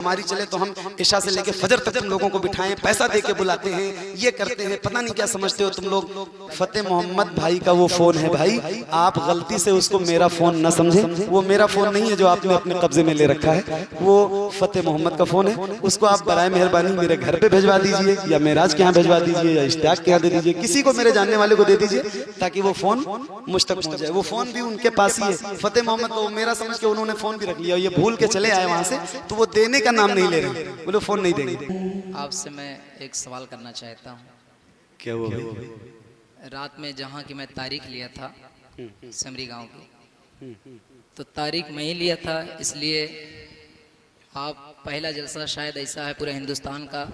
हमारी चले तो हम इशा से लेके फजर तक तुम लोगों को बिठाएं, पैसा दे के बुलाते हैं, ये करते हैं, पता नहीं क्या समझते हो तुम लोग। फतेह मोहम्मद भाई का वो फोन है भाई, आप गलती से उसको मेरा फोन न समझें, वो मेरा फोन नहीं है जो आपने अपने कब्जे में ले रखा है, वो फतेह मोहम्मद का फोन है। उसको आप बराए मेहरबानी मेरे घर पे भिजवा दीजिए, या मेराज के यहाँ भिजवा दीजिए, या इश्तियाक के यहाँ दे दीजिए, किसी को मेरे जानने वाले को दे दीजिए, ताकि वो फोन मुझ तक पहुंच जाए। वो फोन भी उनके पास ही है, फतेह मोहम्मद को मेरा समझ के उन्होंने फोन भी रख लिया, ये भूल के चले आए वहां से, तो वो देने का नाम नहीं ले रहे, बोले फोन नहीं देंगे। आपसे मैं एक सवाल करना चाहता हूँ। क्या हुआ भाई? रात में जहाँ की मैं तारीख लिया था समरी गांव की, तो तारीख मैं ही लिया था, इसलिए आप पहला जलसा शायद ऐसा है पूरे हिंदुस्तान का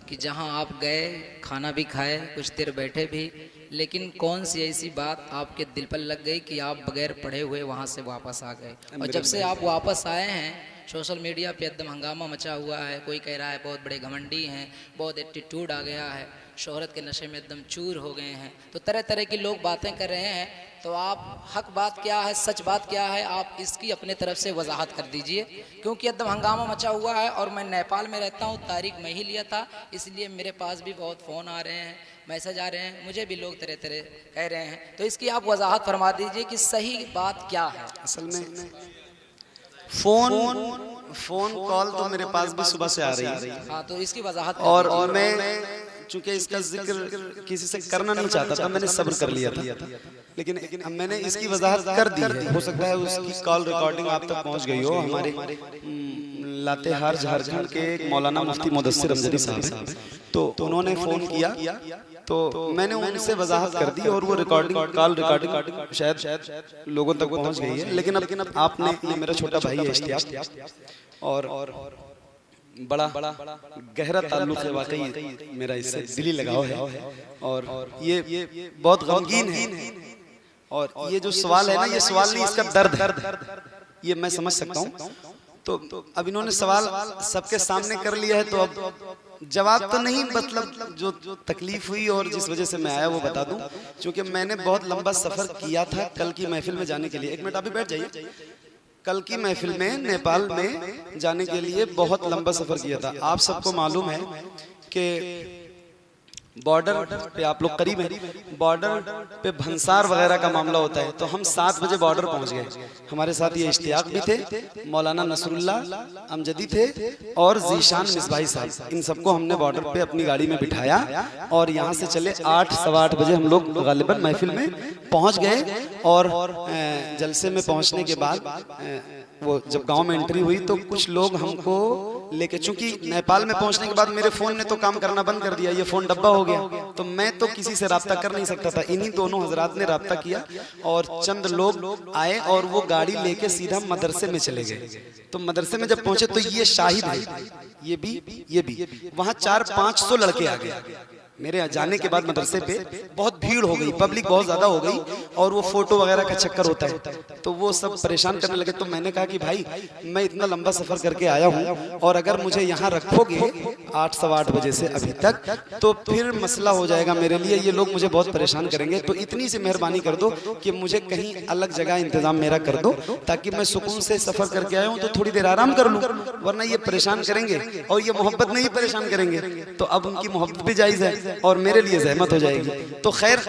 कि जहाँ आप गए, खाना भी खाए, कुछ देर बैठे भी, लेकिन कौन सी ऐसी बात आपके दिल पर लग गई कि आप बगैर पढ़े हुए वहाँ से वापस आ गए। और जब से आप वापस आए हैं सोशल मीडिया पे एकदम हंगामा मचा हुआ है, कोई कह रहा है बहुत बड़े घमंडी हैं, बहुत एटीट्यूड आ गया है, शोहरत के नशे में एकदम चूर हो गए हैं, तो तरह तरह की लोग बातें कर रहे हैं। तो आप हक बात क्या है, सच बात क्या है, आप इसकी अपने तरफ से वजाहत कर दीजिए, क्योंकि एकदम हंगामा मचा हुआ है और मैं नेपाल में रहता हूँ, तारीख मैं ही लिया था, इसलिए मेरे पास भी बहुत फ़ोन आ रहे हैं, मैसेज आ रहे हैं, मुझे भी लोग तरह तरह कह रहे हैं, तो इसकी आप वजाहत फरमा दीजिए कि सही बात क्या है। असल में फोन कॉल तो मेरे पास भी सुबह से आ रही है, हाँ, तो इसकी वजाहत। और मैं चूंकि इसका जिक्र किसी से करना नहीं चाहता था, मैंने सब्र कर लिया था, लेकिन मैंने इसकी वजाहत कर दी है। हो सकता है उसकी कॉल रिकॉर्डिंग आप तक पहुंच गई हो। हमारे लातेहार झारखंड के एक मौलाना मुफ्ती मुदस्सिर अमजदी साहब, तो उन्होंने फोन किया, तो मैंने उनसे वजाहत कर दी, और वो कॉल रिकॉर्डिंग शायद लोगों तक पहुंच गई है। लेकिन अब आपने, ये मेरा छोटा भाई है इश्तियाक, और बड़ा गहरा ताल्लुक है, वाकई मेरा इससे दिली लगाव है, और ये बहुत गमगीन है। और ये जो सवाल है ना, ये सवाल नहीं, इसका दर्द ये मैं समझ सकता हूँ। तो अब इन्होंने सवाल सबके सामने कर लिया है, तो अब जवाब तो नहीं, मतलब जो तकलीफ हुई और जिस वजह से मैं आया वो बता दूं। क्योंकि मैंने बहुत लंबा सफर किया था कल की महफिल में जाने के लिए। एक मिनट आप भी बैठ जाइए। कल की महफिल में नेपाल में जाने के लिए बहुत लंबा सफर किया था। आप सबको मालूम है कि बॉर्डर पे आप लोग करीब हैं, बॉर्डर पे भंसार वगैरह का मामला होता है, तो हम 7 बजे बॉर्डर पहुंच गए। हमारे साथ ये इश्तियाक भी थे, मौलाना नसरुल्लाह अमजदी थे, और जीशान मिसबाही साहब। इन सबको हमने बॉर्डर पे अपनी गाड़ी में बिठाया, और यहाँ से चले 8 सवा 8 बजे हम लोग गालिबन महफिल में पहुंच गए। और जलसे में पहुंचने के बाद वो जब गांव में एंट्री हुई, तो कुछ लोग हमको लेके, चूंकि नेपाल में पहुंचने के बाद मेरे फोन ने तो काम करना बंद कर दिया, ये फोन डब्बा हो गया, तो मैं तो किसी से राब्ता कर नहीं सकता था। इन्हीं दोनों हजरात ने राब्ता किया, और चंद लोग आए, और वो गाड़ी लेके सीधा मदरसे में चले गए। तो मदरसे में जब पहुंचे, तो ये शाहिद है, ये भी वहां 400-500 लड़के आ गए। मेरे जाने के बाद मदरसे पे बहुत भीड़ हो गई, पब्लिक बहुत ज्यादा हो गई, और वो फोटो वगैरह का चक्कर होता है, तो वो सब परेशान करने लगे। तो मैंने कहा कि भाई, मैं इतना लंबा सफर करके आया हूँ, और अगर मुझे यहाँ रखोगे 8 सवा 8 बजे से अभी तक, तो फिर मसला हो जाएगा मेरे लिए, ये लोग मुझे बहुत परेशान करेंगे। तो इतनी सी मेहरबानी कर दो कि मुझे कहीं अलग जगह इंतजाम मेरा कर दो, ताकि मैं सुकून से सफर करके आया हूँ, तो थोड़ी देर आराम कर लूँ, वरना ये परेशान करेंगे, और ये मोहब्बत नहीं परेशान करेंगे। तो अब उनकी मोहब्बत भी जायज है, और मेरे लिए जहमत हो जाएगी। तो खैर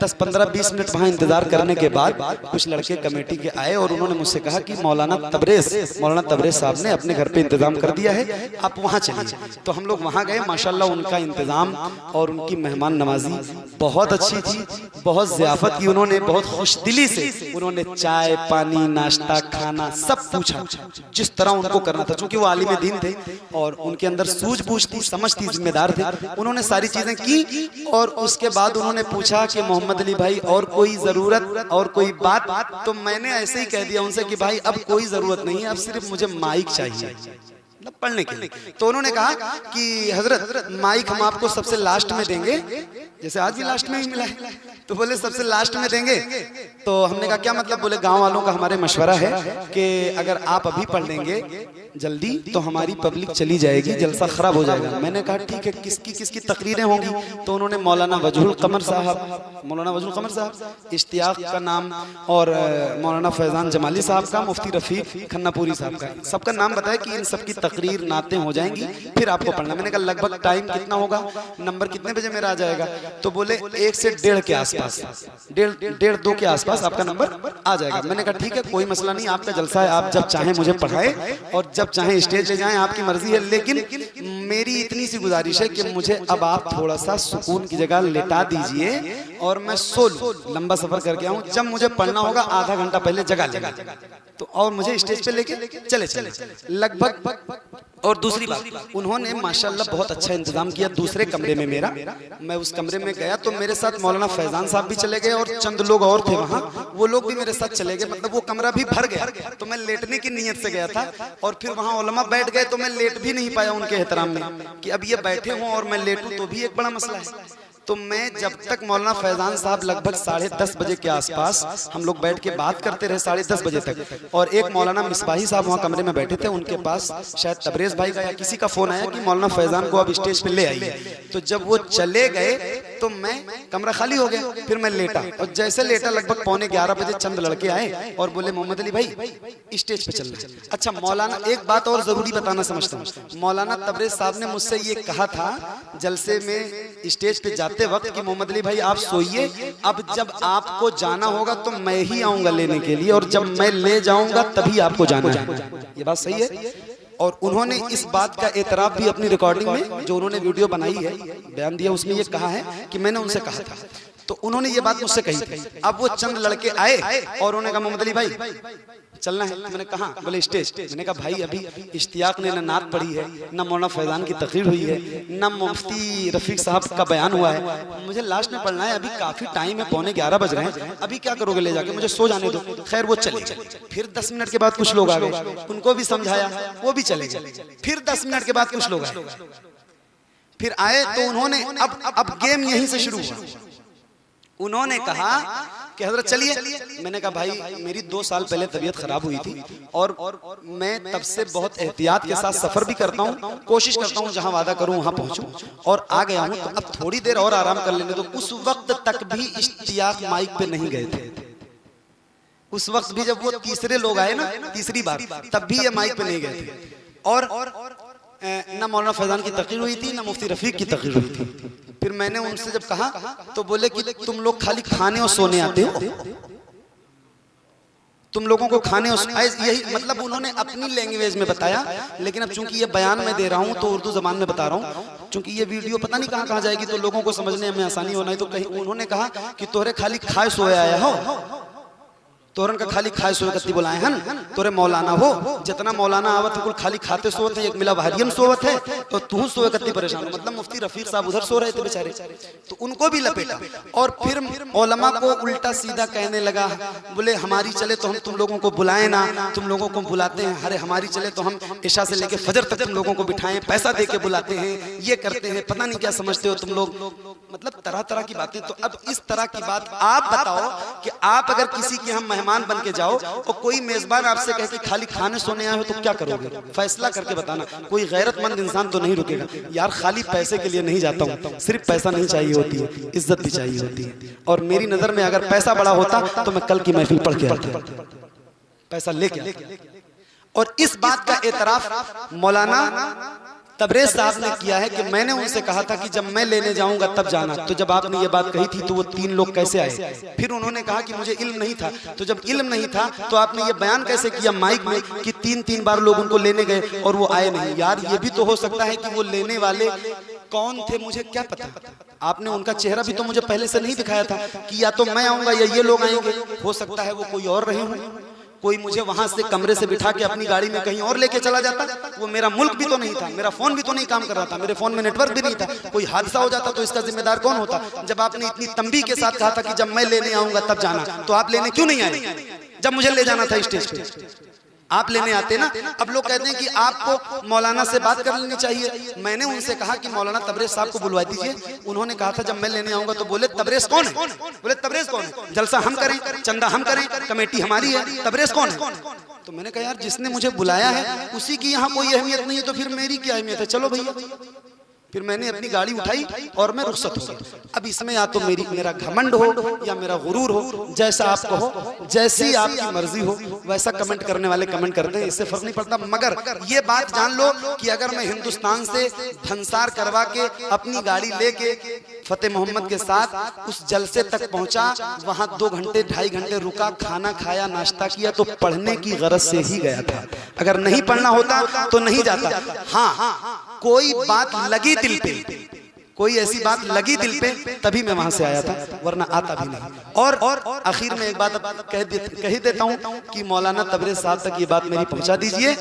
10, 15, 20 मिनट वहां इंतजार करने के बाद कुछ लड़के कमेटी के आए, और उन्होंने मुझसे कहा कि मौलाना तबरेज साहब ने अपने घर पे इंतजाम कर दिया है, आप वहां चलिए। तो हम लोग वहां गए। माशाल्लाह उनका इंतजाम और उनकी मेहमान नवाजी बहुत अच्छी थी, बहुत ज़ियाफत की उन्होंने, बहुत खुशदिली से उन्होंने चाय पानी नाश्ता खाना सब पूछा, जिस तरह उनको करना था। चूंकि वो आलिम दीन थे और उनके अंदर सूझबूझ थी, समझ थी, जिम्मेदार थे, उन्होंने सारी चीजें की। और उसके बाद उन्होंने पूछा कि मोहम्मद अली भाई और कोई जरूरत और कोई बात, तो मैंने ऐसे ही कह दिया उनसे कि भाई अब कोई जरूरत नहीं है, अब सिर्फ मुझे माइक चाहिए, मतलब पढ़ने के लिए। तो उन्होंने कहा कि हजरत माइक हम आपको सबसे लास्ट में देंगे, जैसे आज भी लास्ट में ही मिला है, तो बोले सबसे लास्ट में देंगे, तो हमने कहा क्या मतलब? बोले गांव वालों का हमारे मशवरा है कि अगर आप अभी पढ़ लेंगे जल्दी तो हमारी पब्लिक चली जाएगी, जलसा खराब हो जाएगा। मैंने कहा ठीक है, किसकी किसकी तकरीरें होंगी? तो उन्होंने मौलाना वजहुल कमर साहब, इश्तियाक का नाम, और मौलाना फैजान जमाली साहब का, मुफ्ती रफीक खन्नापुरी साहब का, सबका नाम बताया कि इन सबकी तकरीर नातें हो जाएंगी, फिर आपको पढ़ना। मैंने कहा लगभग टाइम कितना होगा, नंबर कितने बजे मेरा आ जाएगा? तो बोले 1 से 1:30 के आसपास, 1:30 2 के आसपास आपका नंबर आ जाएगा। मैंने कहा ठीक है, कोई मसला नहीं, आपका जलसा है, आप जब चाहें मुझे पढ़ाएं और जब चाहें स्टेज ले जाएं, आपकी मर्जी है। लेकिन मेरी इतनी सी गुजारिश है कि मुझे अब आप थोड़ा सा सुकून की जगह लेटा दीजिए और मैं सो लूं, लंबा सफर करके आऊं, जब मुझे पढ़ना होगा आधा घंटा पहले जगा लेगा तो, और मुझे स्टेज पे लेके चले लगभग। और दूसरी बात, उन्होंने माशाल्लाह बहुत अच्छा इंतजाम किया दूसरे कमरे में मेरा। मैं उस कमरे में गया तो मेरे साथ मौलाना फैजान साहब भी चले गए और चंद लोग और थे वहाँ, वो लोग भी मेरे साथ चले गए। मतलब वो कमरा भी भर गया। तो मैं लेटने की नीयत से गया था और फिर वहाँ उलमा बैठ गए तो मैं लेट भी नहीं पाया उनके एहतराम में कि अब ये बैठे हों और मैं लेटूं तो भी एक बड़ा मसला है। तो मैं जब तक मौलाना फैजान साहब लगभग 10:30 बजे के आसपास हम लोग बैठ के बात करते रहे 10:30 बजे तक, और एक मौलाना मिसबाही साहब वहाँ कमरे में बैठे थे, उनके पास शायद तबरेज भाई का या किसी का फोन आया कि मौलाना फैजान को अब स्टेज पे ले आइए। तो जब वो चले गए तो मैं, कमरा खाली हो गया, फिर मैं लेटा, और जैसे लेटा लगभग 11:15 बजे चंद लड़के आए और बोले मोहम्मद अली भाई स्टेज पे चलना है। अच्छा मौलाना, एक बात और जरूरी बताना समझता हूँ, मौलाना तबरेज साहब ने मुझसे ये कहा था जलसे में स्टेज पे जाते वक्त कि मोहम्मद अली भाई आप सोइए, अब जब आपको जाना होगा तो मैं ही आऊंगा लेने के लिए, और जब मैं ले जाऊंगा तभी आपको जाना है। ये बात सही है? और उन्होंने इस बात का एतराफ भी अपनी रिकॉर्डिंग में, जो उन्होंने वीडियो बनाई है, बयान दिया, उसमें ये कहा है कि मैंने उनसे कहा था। तो उन्होंने ये बात मुझसे कही थी। अब वो चंद लड़के आए और उन्होंने कहा मोहम्मद अली भाई चलना है। मैंने कहा, बोले स्टेज। मैंने कहा भाई अभी इश्तियाक ने ना नात पढ़ी है, ना मौलाना फैजान की तकरीर हुई है, ना मुफ्ती रफीक साहब का बयान हुआ है, मुझे लास्ट में पढ़ना है, अभी काफी टाइम है, 11:15 बज रहे हैं, अभी क्या करोगे ले जाके, मुझे सो जाने दो। खैर वो चले। फिर 10 मिनट के बाद कुछ लोग आ गए, उनको भी समझाया, वो भी चले गए। फिर 10 मिनट के बाद कुछ लोग आए, फिर आए तो उन्होंने, अब गेम यहीं से शुरू हुआ। उन्होंने कहा कि हजरत चलिए। मैंने कहा भाई मेरी 2 साल पहले तबीयत खराब हुई थी और मैं तब से बहुत एहतियात के साथ सफर भी करता हूँ, कोशिश करता हूँ जहाँ वादा करूँ वहाँ पहुँचूं, और आ गया हूँ, तो अब थोड़ी देर और आराम कर लेने दो। उस वक्त तक भी इश्तियाक माइक पे नहीं गए थे। उस वक्त भी जब वो तीसरे लोग आए ना, तीसरी बार, तब भी ये माइक पे नहीं गए थे। और ना मौलाना फैजान की तकरीर हुई थी, ना मुफ्ती रफीक की तकरीर हुई थी। फिर मैंने उनसे जब कहा तो बोले कि तुम लोग खाली खाने और सोने आते हो, तुम लोगों को खाने और यही मतलब उन्होंने अपनी लैंग्वेज में बताया। लेकिन अब चूंकि ये बयान मैं दे रहा हूँ तो उर्दू जबान में बता रहा हूँ, चूंकि ये वीडियो पता नहीं कहाँ जाएगी तो लोगों को समझने में आसानी होना है। तो कहीं उन्होंने कहा कि तोरे खाली खाए सोए आया हो, तोरन का खाली खाए सोए कत्ती बोलाए हन, तोरे मौलाना हो, जितना मौलाना आवत है कुल खाली खाते सोवत है, एक मिला भारियम सोवत है, तो तू सोए कत्ती परेशान। मतलब मुफ्ती रफीक साहब उधर सो रहे थे बेचारे, तो उनको भी लपेटा। और फिर उलमा को उल्टा सीधा कहने लगा, बोले हमारी चले तो हम तुम लोगों को बुलाएं ना, तुम लोगों को बुलाते हैं, अरे हमारी चले तो हम इशा से लेके फजर तक तुम लोगों को बिठाएं, पैसा दे के बुलाते हैं, ये करते हैं, पता नहीं क्या समझते हो तुम लोग। मतलब तरह तरह की बातें। तो अब इस तरह की बात आप बताओ कि आप अगर किसी के हम मेहमान बन के जाओ और कोई मेजबान आपसे कहे कि खाली खाने सोने आए हो तो क्या करोगे? फैसला करके बताना। कोई गैरतमंद इंसान तो नहीं रुकेगा यार, खाली पैसे के लिए नहीं जाता हूँ, सिर्फ पैसा नहीं चाहिए होती है, इज्जत भी चाहिए होती है। और मेरी नजर में अगर पैसा बड़ा होता तो मैं कल की महफिल पढ़ के आता, पैसा लेके आता। और इस बात का एतराफ मौलाना तबरेज साहब ने किया है कि मैंने उनसे कहा था कि जब मैं लेने जाऊंगा तब जाना। तो जब आपने ये बात कही थी तो वो 3 लोग कैसे आए? फिर उन्होंने कहा कि मुझे इल्म नहीं था। तो जब इल्म नहीं था तो आपने ये बयान कैसे किया माइक में कि 3 बार लोग उनको लेने गए और वो आए नहीं? यार ये भी तो हो सकता है कि वो लेने वाले कौन थे मुझे क्या पता। आपने उनका चेहरा भी तो मुझे पहले से नहीं दिखाया था कि या तो मैं आऊंगा या ये लोग आएंगे। हो सकता है वो कोई और रहे हों, कोई मुझे वहां से कमरे से बिठा के अपनी गाड़ी में कहीं और लेके चला जाता। वो मेरा मुल्क भी तो नहीं था, मेरा फोन भी तो नहीं काम कर रहा था, मेरे फोन में नेटवर्क भी नहीं था। कोई हादसा हो जाता तो इसका जिम्मेदार कौन होता? जब आपने इतनी तंबी के साथ कहा था कि जब मैं लेने आऊंगा तब जाना, तो आप लेने क्यों नहीं आए जब मुझे ले जाना था स्टेज पे? आप लेने आते ना। अब लोग कहते हैं कि आपको मौलाना से बात कर लेनी चाहिए। मैंने उनसे कहा कि मौलाना तबरेज साहब को बुलवा दीजिए। उन्होंने कहा था जब मैं लेने आऊंगा तो बोले तबरेज कौन है? बोले तबरेज कौन है? जलसा हम करें, चंदा हम करें, कमेटी हमारी है, तबरेज कौन है? तो मैंने कहा यार जिसने मुझे बुलाया है उसी की यहाँ कोई अहमियत नहीं है तो फिर मेरी क्या अहमियत है, चलो भैया। फिर मैंने अपनी गाड़ी उठाई और मैं रुखसत हो गया। अब इसमें या तो मेरा घमंड हो या मेरा गुरूर हो, जैसा आप कहो, जैसी आपकी मर्जी हो वैसा कमेंट करने वाले कमेंट करते हैं, इससे फर्क नहीं पड़ता। मगर ये बात जान लो कि अगर मैं हिंदुस्तान से धनसार करवा के अपनी गाड़ी लेके फतेह मोहम्मद के साथ उस जलसे तक पहुंचा, वहां 2 घंटे 2.5 घंटे रुका, खाना खाया, नाश्ता किया, तो पढ़ने की गरज से ही गया था। अगर नहीं पढ़ना होता तो नहीं जाता। हाँ, कोई बात लगी दिल पे, कोई ऐसी बात लगी दिल पे तभी मैं वहां से आया था, वरना आता भी नहीं। और आखिर में एक बात कह ही देता हूं कि मौलाना तबरेज साहब तक ये बात मेरी पहुंचा दीजिए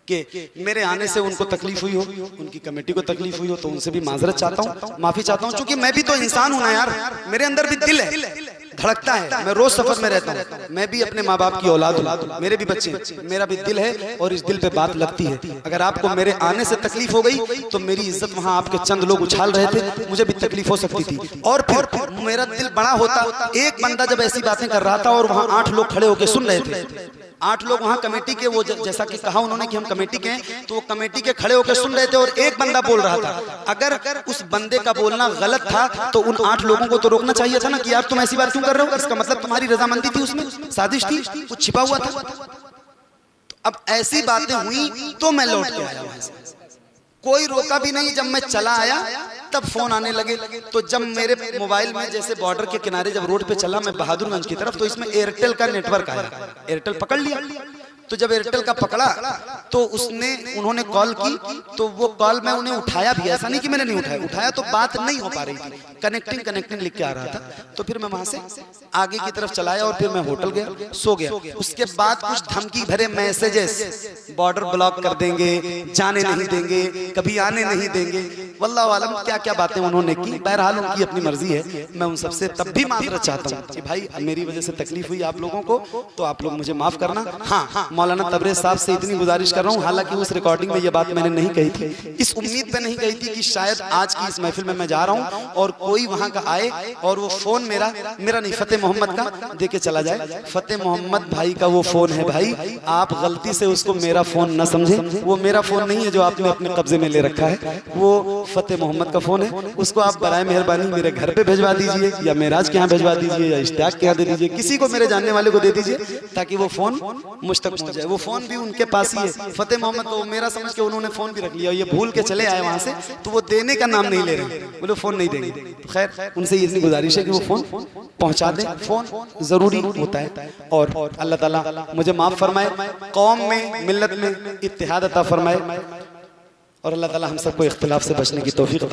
कि मेरे आने से उनको तकलीफ हुई हो, उनकी कमेटी को तकलीफ हुई हो, तो उनसे भी माजरत चाहता हूँ, माफी चाहता हूँ। क्योंकि मैं भी तो इंसान हूं ना यार, मेरे अंदर भी दिल है, धड़कता है। मैं रोज सफर में रहता हूँ, मैं भी अपने माँ बाप की औलाद हूँ, मेरे भी बच्चे, मेरा भी दिल है और इस दिल पे बात लगती है। अगर आपको मेरे आने से तकलीफ हो गई तो मेरी इज्जत वहाँ आपके चंद लोग उछाल रहे थे, मुझे भी तकलीफ हो सकती थी। और फिर मेरा दिल बड़ा होता, एक बंदा जब ऐसी बातें कर रहा था और वहाँ 8 लोग खड़े होकर सुन रहे थे, 8 लोग वहाँ कमेटी के, वो जैसा कि कहा उन्होंने कि हम कमेटी के हैं, तो वो कमेटी के खड़े होकर सुन रहे थे और एक बंदा बोल रहा था। अगर उस बंदे का बोलना गलत था तो उन 8 लोगों को तो रोकना चाहिए था ना कि यार तुम ऐसी बात क्यों कर रहे हो, इसका मतलब तुम्हारी रजामंदी थी, उसमें साजिश थी, कुछ छिपा हुआ था। अब ऐसी बातें हुई तो मैं लौट के आया वहां से, कोई रोका भी नहीं। जब मैं चला आया तब फोन आने लगे। तो जब मेरे मोबाइल में जैसे बॉर्डर के किनारे जब रोड पे चला मैं बहादुरगंज की तरफ, तो इसमें एयरटेल का नेटवर्क आया, एयरटेल पकड़ लिया। तो जब एयरटेल का पकड़ा तो उन्होंने कॉल की, तो वो कॉल मैं उन्हें उठाया भी, ऐसा नहीं कि मैंने नहीं उठाया तो बात नहीं हो पा रही थी, कनेक्टिंग लिख के आ रहा था। तो फिर मैं वहां से आगे की तरफ चलाया और फिर मैं होटल गया, सो गया। उसके बाद कुछ धमकी भरे मैसेजेस, बॉर्डर ब्लॉक कर देंगे, जाने नहीं देंगे, कभी आने नहीं देंगे, वल्लाह आलम क्या क्या बातें उन्होंने की। बहरहाल उनकी अपनी मर्जी है, मैं उन सबसे तब भी माफरत चाहता हूँ कि भाई मेरी वजह से तकलीफ हुई आप लोगों को, तो आप लोग मुझे माफ करना। हाँ, मौलाना तबरेज साहब से इतनी गुजारिश कर रहा हूँ, हालांकि उस रिकॉर्डिंग में ये बात मैंने नहीं कही थी, इस उम्मीद पे नहीं कही थी कि शायद आज की इस महफिल में मैं जा रहा हूँ और कोई वहां का आए और वो फोन मेरा नहीं फतेह मोहम्मद का देके चला जाए। फतेह मोहम्मद भाई का वो फोन है भाई, आप गलती से उसको मेरा फोन न समझे, वो मेरा फोन नहीं है जो आपने अपने कब्जे में ले रखा है, वो फतेह मोहम्मद का फोन है। उसको आप बराए मेहरबानी मेरे घर पे भिजवा दीजिए या मेराज के यहाँ भिजवा दीजिए या इश्तियाक के यहाँ दे दीजिए, किसी को मेरे जानने वाले को दे दीजिए ताकि वो फोन मुझ तक पहुंच जाए। वो फोन भी उनके पास ही है, फतेह मोहम्मद को मेरा समझ के उन्होंने फोन भी रख लिया, ये भूल के चले आए वहां से, तो वो देने का नाम नहीं ले रहे, बोले फोन नहीं देंगे। तो खैर उनसे इतनी गुजारिश है कि वो फोन पहुंचा दें, फोन जरूरी होता है। और अल्लाह ताला मुझे माफ फरमाए, कौम में मिल्लत में इत्तेहाद अता फरमाए और अल्लाह ताला हम सबको इख्तिलाफ से बचने की तौफीक अता